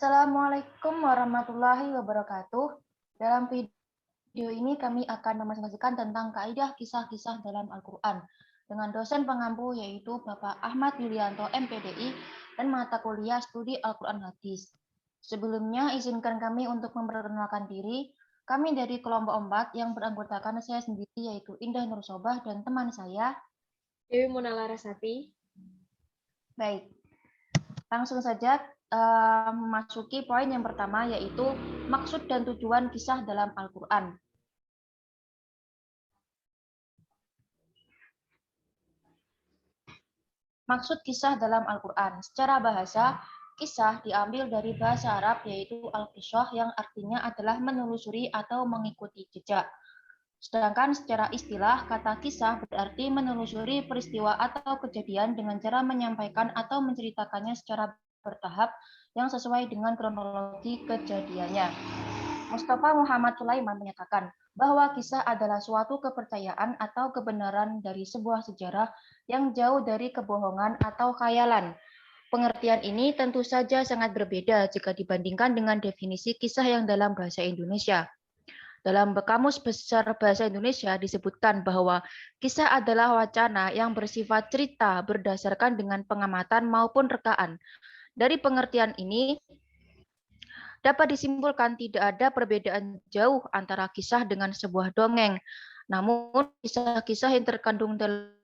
Assalamualaikum warahmatullahi wabarakatuh. Dalam video ini kami akan mempresentasikan tentang kaidah kisah-kisah dalam Al-Quran dengan dosen pengampu yaitu Bapak Ahmad Yulianto MPDI dan mata kuliah studi Al-Quran Hadis. Sebelumnya izinkan kami untuk memperkenalkan diri. Kami dari kelompok 4 yang beranggotakan saya sendiri yaitu Indah Nursobah dan teman saya Dewi Mona Larasati. Baik, langsung saja memasuki poin yang pertama yaitu maksud dan tujuan kisah dalam Al-Quran. Maksud kisah dalam Al-Quran. Secara bahasa, kisah diambil dari bahasa Arab yaitu al-qisah yang artinya adalah menelusuri atau mengikuti jejak. Sedangkan secara istilah, kata kisah berarti menelusuri peristiwa atau kejadian dengan cara menyampaikan atau menceritakannya secara bertahap yang sesuai dengan kronologi kejadiannya. Mustafa Muhammad Sulaiman menyatakan bahwa kisah adalah suatu kepercayaan atau kebenaran dari sebuah sejarah yang jauh dari kebohongan atau khayalan. Pengertian ini tentu saja sangat berbeda jika dibandingkan dengan definisi kisah yang dalam bahasa Indonesia. Dalam Kamus Besar Bahasa Indonesia disebutkan bahwa kisah adalah wacana yang bersifat cerita berdasarkan dengan pengamatan maupun rekaan. Dari pengertian ini, dapat disimpulkan tidak ada perbedaan jauh antara kisah dengan sebuah dongeng. Namun, kisah-kisah yang terkandung dalam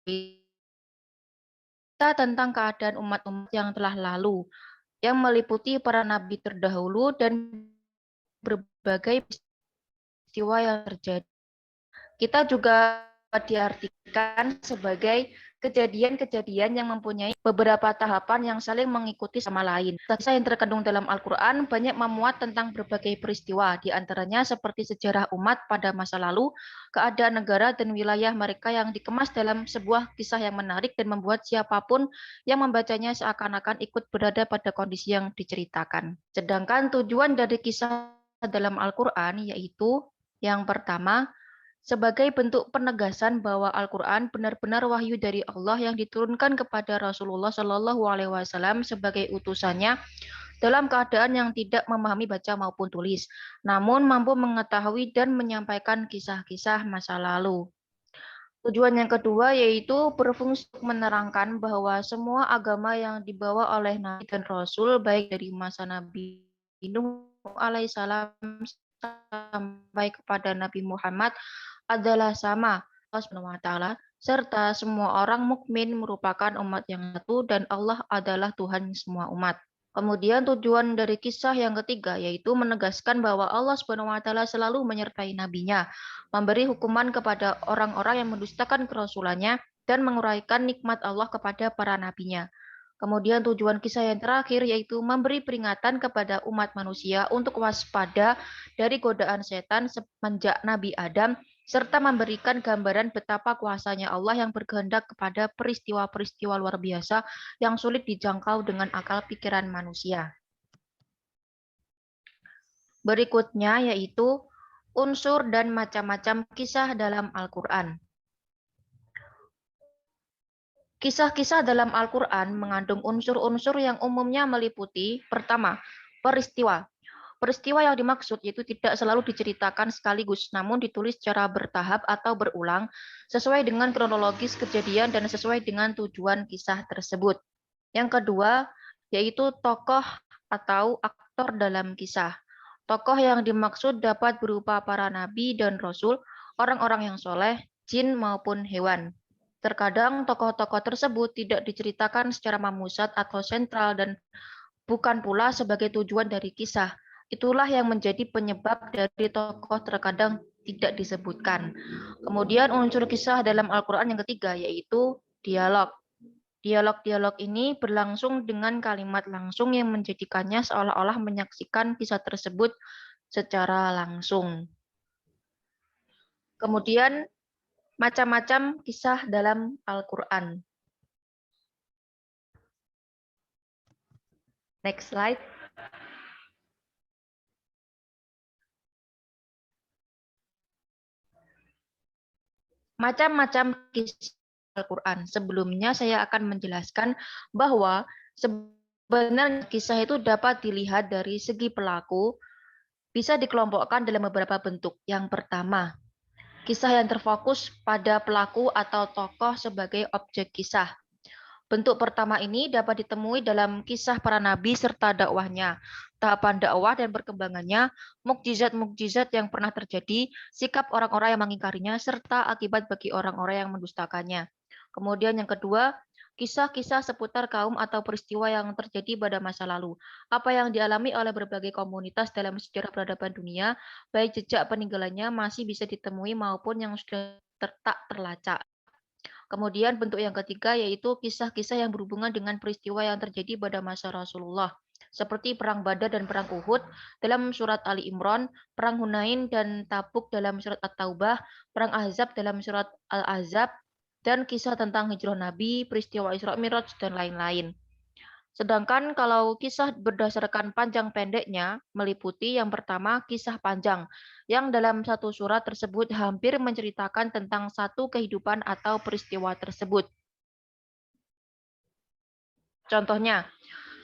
cerita tentang keadaan umat-umat yang telah lalu, yang meliputi para nabi terdahulu dan berbagai peristiwa yang terjadi. Kita juga diartikan sebagai kejadian-kejadian yang mempunyai beberapa tahapan yang saling mengikuti sama lain. Kisah yang terkandung dalam Al-Quran banyak memuat tentang berbagai peristiwa, di antaranya seperti sejarah umat pada masa lalu, keadaan negara dan wilayah mereka yang dikemas dalam sebuah kisah yang menarik dan membuat siapapun yang membacanya seakan-akan ikut berada pada kondisi yang diceritakan. Sedangkan tujuan dari kisah dalam Al-Quran yaitu yang pertama, sebagai bentuk penegasan bahwa Al-Quran benar-benar wahyu dari Allah yang diturunkan kepada Rasulullah Shallallahu Alaihi Wasallam sebagai utusannya dalam keadaan yang tidak memahami baca maupun tulis, namun mampu mengetahui dan menyampaikan kisah-kisah masa lalu. Tujuan yang kedua yaitu berfungsi menerangkan bahwa semua agama yang dibawa oleh Nabi dan Rasul, baik dari masa Nabi Nuh alaihissalam sampai kepada Nabi Muhammad, adalah sama Allah Subhanahu wa taala, serta semua orang mukmin merupakan umat yang satu dan Allah adalah Tuhan semua umat. Kemudian tujuan dari kisah yang ketiga yaitu menegaskan bahwa Allah Subhanahu wa taala selalu menyertai nabinya, memberi hukuman kepada orang-orang yang mendustakan kerasulannya dan menguraikan nikmat Allah kepada para nabinya. Kemudian tujuan kisah yang terakhir yaitu memberi peringatan kepada umat manusia untuk waspada dari godaan setan semenjak Nabi Adam, serta memberikan gambaran betapa kuasanya Allah yang berkehendak kepada peristiwa-peristiwa luar biasa yang sulit dijangkau dengan akal pikiran manusia. Berikutnya yaitu unsur dan macam-macam kisah dalam Al-Quran. Kisah-kisah dalam Al-Quran mengandung unsur-unsur yang umumnya meliputi, pertama, peristiwa. Peristiwa yang dimaksud itu tidak selalu diceritakan sekaligus, namun ditulis secara bertahap atau berulang, sesuai dengan kronologis kejadian dan sesuai dengan tujuan kisah tersebut. Yang kedua, yaitu tokoh atau aktor dalam kisah. Tokoh yang dimaksud dapat berupa para nabi dan rasul, orang-orang yang soleh, jin maupun hewan. Terkadang tokoh-tokoh tersebut tidak diceritakan secara memusat atau sentral dan bukan pula sebagai tujuan dari kisah. Itulah yang menjadi penyebab dari tokoh terkadang tidak disebutkan. Kemudian unsur kisah dalam Al-Quran yang ketiga yaitu dialog. Dialog-dialog ini berlangsung dengan kalimat langsung yang menjadikannya seolah-olah menyaksikan kisah tersebut secara langsung. Kemudian macam-macam kisah dalam Al-Quran. Next slide. Macam-macam kisah Al-Quran. Sebelumnya saya akan menjelaskan bahwa Sebenarnya kisah itu dapat dilihat dari segi pelaku, bisa dikelompokkan dalam beberapa bentuk. Yang pertama, kisah yang terfokus pada pelaku atau tokoh sebagai objek kisah. Bentuk pertama ini dapat ditemui dalam kisah para nabi serta dakwahnya, tahapan dakwah dan perkembangannya, mukjizat-mukjizat yang pernah terjadi, sikap orang-orang yang mengingkarinya, serta akibat bagi orang-orang yang mendustakannya. Kemudian yang kedua, kisah-kisah seputar kaum atau peristiwa yang terjadi pada masa lalu. Apa yang dialami oleh berbagai komunitas dalam sejarah peradaban dunia, baik jejak peninggalannya masih bisa ditemui maupun yang sudah tak terlacak. Kemudian bentuk yang ketiga yaitu kisah-kisah yang berhubungan dengan peristiwa yang terjadi pada masa Rasulullah, seperti Perang Badar dan Perang Uhud dalam surat Ali Imran, Perang Hunain dan Tabuk dalam surat At-Taubah, Perang Ahzab dalam surat Al-Ahzab, dan kisah tentang hijrah Nabi, peristiwa Isra Mi'raj, dan lain-lain. Sedangkan kalau kisah berdasarkan panjang pendeknya, meliputi yang pertama kisah panjang, yang dalam satu surat tersebut hampir menceritakan tentang satu kehidupan atau peristiwa tersebut. Contohnya,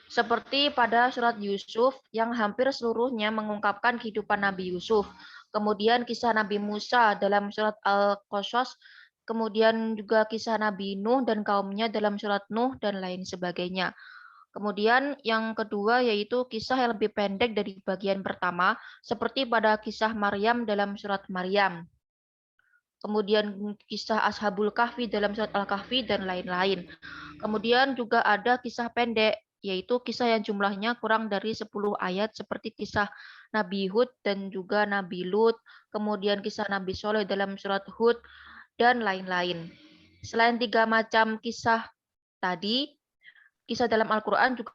seperti pada surat Yusuf yang hampir seluruhnya mengungkapkan kehidupan Nabi Yusuf. Kemudian kisah Nabi Musa dalam surat Al-Qasas, kemudian juga kisah Nabi Nuh dan kaumnya dalam surat Nuh dan lain sebagainya. Kemudian yang kedua yaitu kisah yang lebih pendek dari bagian pertama, seperti pada kisah Maryam dalam surat Maryam. Kemudian kisah Ashabul Kahfi dalam surat Al-Kahfi dan lain-lain. Kemudian juga ada kisah pendek, yaitu kisah yang jumlahnya kurang dari 10 ayat seperti kisah Nabi Hud dan juga Nabi Lut, kemudian kisah Nabi Soleh dalam surat Hud, dan lain-lain. Selain tiga macam kisah tadi, kisah dalam Al-Quran juga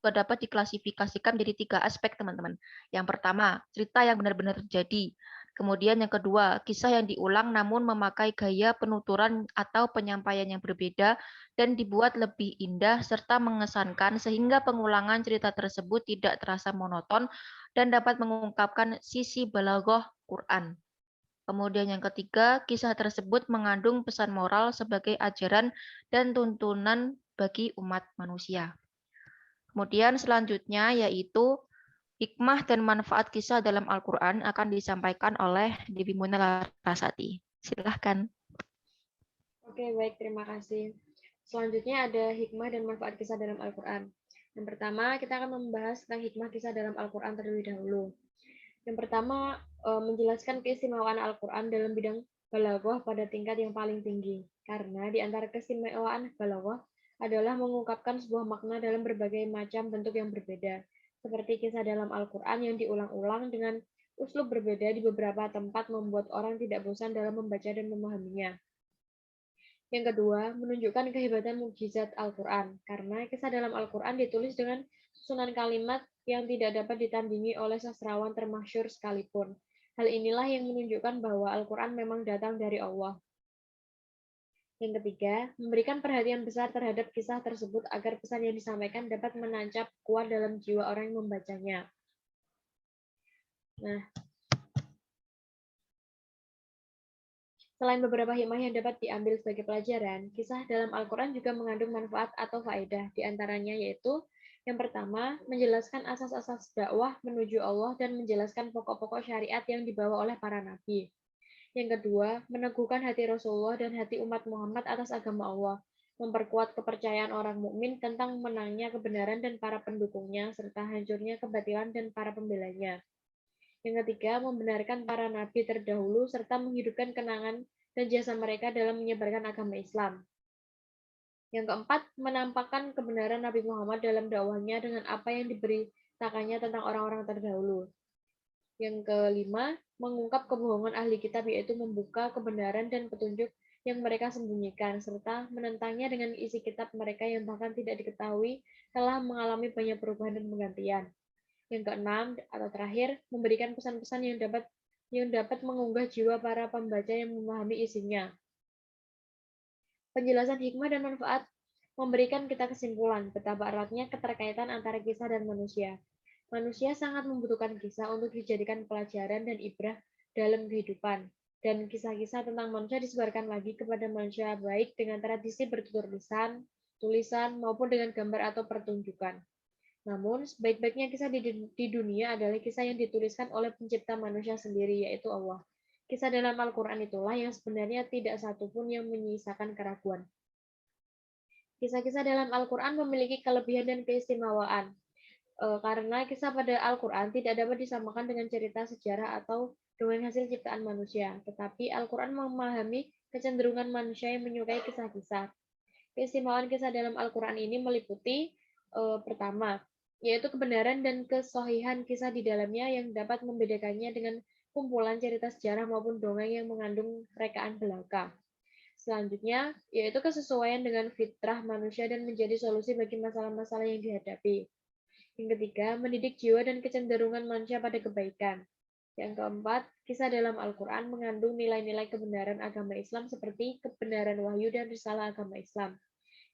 dapat diklasifikasikan menjadi tiga aspek, teman-teman. Yang pertama, cerita yang benar-benar terjadi. Kemudian yang kedua, kisah yang diulang namun memakai gaya penuturan atau penyampaian yang berbeda dan dibuat lebih indah serta mengesankan sehingga pengulangan cerita tersebut tidak terasa monoton dan dapat mengungkapkan sisi balaghah Quran. Kemudian yang ketiga, kisah tersebut mengandung pesan moral sebagai ajaran dan tuntunan bagi umat manusia. Kemudian selanjutnya yaitu hikmah dan manfaat kisah dalam Al-Quran akan disampaikan oleh Dewi Muna Larasati. Silahkan. Oke, baik, terima kasih. Selanjutnya ada hikmah dan manfaat kisah dalam Al-Quran. Yang pertama, kita akan membahas tentang hikmah kisah dalam Al-Quran terlebih dahulu. Yang pertama, menjelaskan keistimewaan Al-Quran dalam bidang balaghah pada tingkat yang paling tinggi. Karena di antara keistimewaan balaghah adalah mengungkapkan sebuah makna dalam berbagai macam bentuk yang berbeda. Seperti kisah dalam Al-Quran yang diulang-ulang dengan uslub berbeda di beberapa tempat membuat orang tidak bosan dalam membaca dan memahaminya. Yang kedua, menunjukkan kehebatan mukjizat Al-Quran, karena kisah dalam Al-Quran ditulis dengan susunan kalimat yang tidak dapat ditandingi oleh sastrawan termasyhur sekalipun. Hal inilah yang menunjukkan bahwa Al-Quran memang datang dari Allah. Yang ketiga, memberikan perhatian besar terhadap kisah tersebut agar pesan yang disampaikan dapat menancap kuat dalam jiwa orang yang membacanya. Nah, selain beberapa hikmah yang dapat diambil sebagai pelajaran, kisah dalam Al-Quran juga mengandung manfaat atau faedah. Di antaranya yaitu, yang pertama, menjelaskan asas-asas dakwah menuju Allah dan menjelaskan pokok-pokok syariat yang dibawa oleh para nabi. Yang kedua, meneguhkan hati Rasulullah dan hati umat Muhammad atas agama Allah, memperkuat kepercayaan orang mukmin tentang menangnya kebenaran dan para pendukungnya, serta hancurnya kebatilan dan para pembelanya. Yang ketiga, membenarkan para nabi terdahulu serta menghidupkan kenangan dan jasa mereka dalam menyebarkan agama Islam. Yang keempat, menampakkan kebenaran Nabi Muhammad dalam dakwahnya dengan apa yang diberitakannya tentang orang-orang terdahulu. Yang kelima, mengungkap kebohongan ahli kitab yaitu membuka kebenaran dan petunjuk yang mereka sembunyikan, serta menentangnya dengan isi kitab mereka yang bahkan tidak diketahui telah mengalami banyak perubahan dan penggantian. Yang keenam atau terakhir, memberikan pesan-pesan yang dapat mengunggah jiwa para pembaca yang memahami isinya. Penjelasan hikmah dan manfaat memberikan kita kesimpulan betapa eratnya keterkaitan antara kisah dan manusia. Manusia sangat membutuhkan kisah untuk dijadikan pelajaran dan ibrah dalam kehidupan. Dan kisah-kisah tentang manusia disebarkan lagi kepada manusia baik dengan tradisi bertutur lisan, tulisan, maupun dengan gambar atau pertunjukan. Namun, sebaik-baiknya kisah di dunia adalah kisah yang dituliskan oleh pencipta manusia sendiri, yaitu Allah. Kisah dalam Al-Quran itulah yang sebenarnya tidak satupun yang menyisakan keraguan. Kisah-kisah dalam Al-Quran memiliki kelebihan dan keistimewaan. Karena kisah pada Al-Quran tidak dapat disamakan dengan cerita sejarah atau dengan hasil ciptaan manusia. Tetapi Al-Quran memahami kecenderungan manusia yang menyukai kisah-kisah. Keistimewaan kisah dalam Al-Quran ini meliputi pertama, yaitu kebenaran dan kesohihan kisah di dalamnya yang dapat membedakannya dengan kumpulan cerita sejarah maupun dongeng yang mengandung rekaan belaka. Selanjutnya, yaitu kesesuaian dengan fitrah manusia dan menjadi solusi bagi masalah-masalah yang dihadapi. Yang ketiga, mendidik jiwa dan kecenderungan manusia pada kebaikan. Yang keempat, kisah dalam Al-Quran mengandung nilai-nilai kebenaran agama Islam seperti kebenaran wahyu dan risalah agama Islam.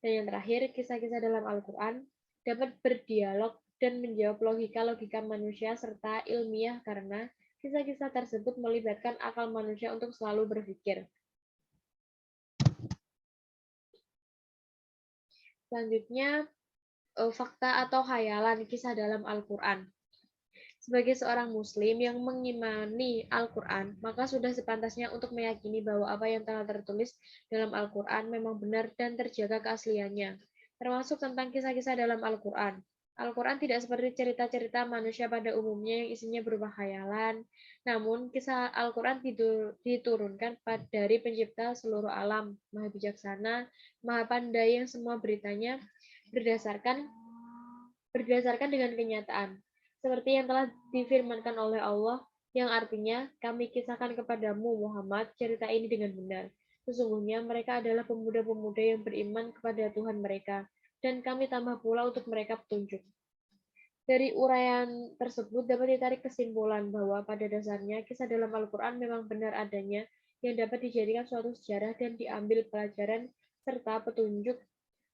Dan yang terakhir, kisah-kisah dalam Al-Quran dapat berdialog dan menjawab logika-logika manusia serta ilmiah karena kisah-kisah tersebut melibatkan akal manusia untuk selalu berpikir. Selanjutnya, fakta atau khayalan kisah dalam Al-Quran. Sebagai seorang muslim yang mengimani Al-Quran, maka sudah sepantasnya untuk meyakini bahwa apa yang telah tertulis dalam Al-Quran memang benar dan terjaga keasliannya, termasuk tentang kisah-kisah dalam Al-Quran. Al-Quran tidak seperti cerita-cerita manusia pada umumnya yang isinya berupa khayalan, namun kisah Al-Quran diturunkan dari pencipta seluruh alam, maha bijaksana, maha pandai yang semua beritanya berdasarkan dengan kenyataan. Seperti yang telah difirmankan oleh Allah, yang artinya, kami kisahkan kepadamu Muhammad cerita ini dengan benar. Sesungguhnya mereka adalah pemuda-pemuda yang beriman kepada Tuhan mereka, dan kami tambah pula untuk mereka petunjuk. Dari uraian tersebut dapat ditarik kesimpulan bahwa pada dasarnya kisah dalam Al-Quran memang benar adanya yang dapat dijadikan suatu sejarah dan diambil pelajaran serta petunjuk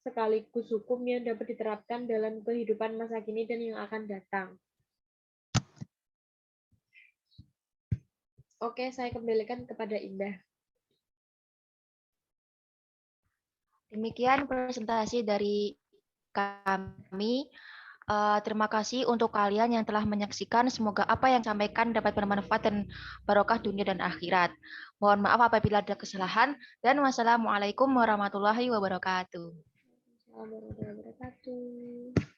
sekaligus hukum yang dapat diterapkan dalam kehidupan masa kini dan yang akan datang. Oke, saya kembalikan kepada Indah. Demikian presentasi dari kami. Terima kasih untuk kalian yang telah menyaksikan. Semoga apa yang disampaikan dapat bermanfaat dan barokah dunia dan akhirat. Mohon maaf apabila ada kesalahan. Dan wassalamualaikum warahmatullahi wabarakatuh. Assalamualaikum warahmatullahi wabarakatuh.